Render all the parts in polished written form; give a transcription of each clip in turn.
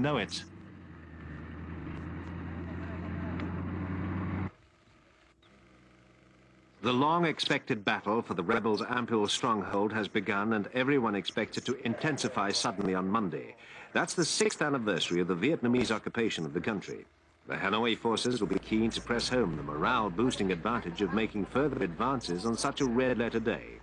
know it. The long-expected battle for the rebels' Ampil stronghold has begun, and everyone expects it to intensify suddenly on Monday. That's the 6th anniversary of the Vietnamese occupation of the country. The Hanoi forces will be keen to press home the morale-boosting advantage of making further advances on such a red-letter day.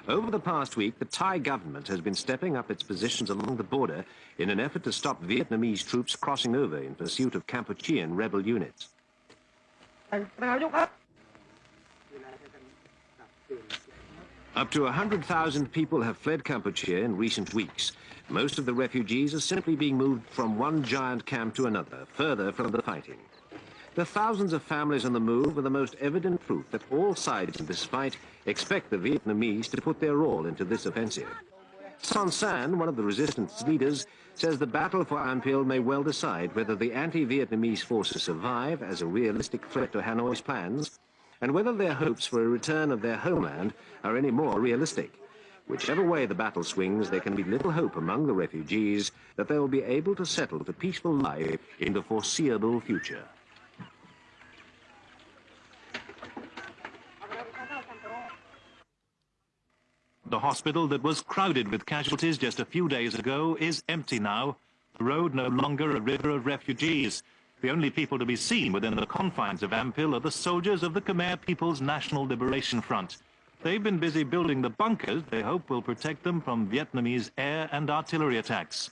Over the past week, the Thai government has been stepping up its positions along the border in an effort to stop Vietnamese troops crossing over in pursuit of Kampuchean rebel units. Up to 100,000 people have fled Kampuchea in recent weeks. Most of the refugees are simply being moved from one giant camp to another, further from the fighting. The thousands of families on the move are the most evident proof that all sides in this fight expect the Vietnamese to put their all into this offensive. Son San, one of the resistance leaders, says the battle for Ampil may well decide whether the anti-Vietnamese forces survive as a realistic threat to Hanoi's plans, and whether their hopes for a return of their homeland are any more realistic. Whichever way the battle swings, there can be little hope among the refugees that they will be able to settle to peaceful life in the foreseeable future. The hospital that was crowded with casualties just a few days ago is empty now. The road no longer a river of refugees. The only people to be seen within the confines of Ampil are the soldiers of the Khmer People's National Liberation Front. They've been busy building the bunkers they hope will protect them from Vietnamese air and artillery attacks.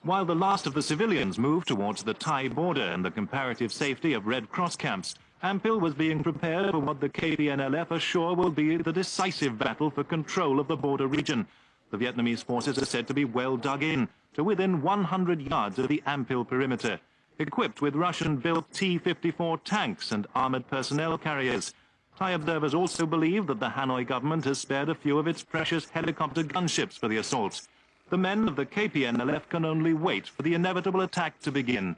While the last of the civilians moved towards the Thai border and the comparative safety of Red Cross camps, Ampil was being prepared for what the KPNLF are sure will be the decisive battle for control of the border region. The Vietnamese forces are said to be well dug in, to within 100 yards of the Ampil perimeter, equipped with Russian-built T-54 tanks and armored personnel carriers. Thai observers also believe that the Hanoi government has spared a few of its precious helicopter gunships for the assault. The men of the KPNLF can only wait for the inevitable attack to begin.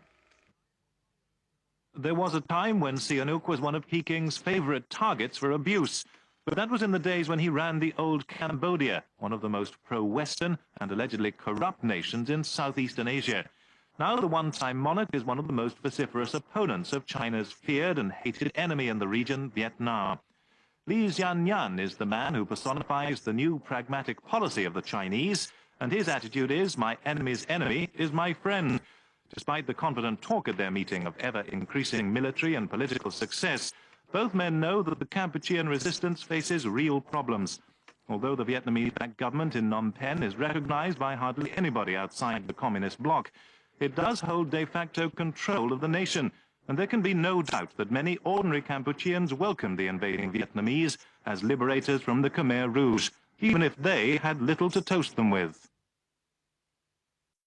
There was a time when Sihanouk was one of Peking's favorite targets for abuse, but that was in the days when he ran the old Cambodia, one of the most pro-Western and allegedly corrupt nations in Southeastern Asia. Now the one-time monarch is one of the most vociferous opponents of China's feared and hated enemy in the region, Vietnam. Li Xianyan is the man who personifies the new pragmatic policy of the Chinese, and his attitude is, my enemy's enemy is my friend. Despite the confident talk at their meeting of ever-increasing military and political success, both men know that the Kampuchean resistance faces real problems. Although the Vietnamese-backed government in Phnom Penh is recognized by hardly anybody outside the communist bloc, it does hold de facto control of the nation, and there can be no doubt that many ordinary Kampucheans welcomed the invading Vietnamese as liberators from the Khmer Rouge, even if they had little to toast them with.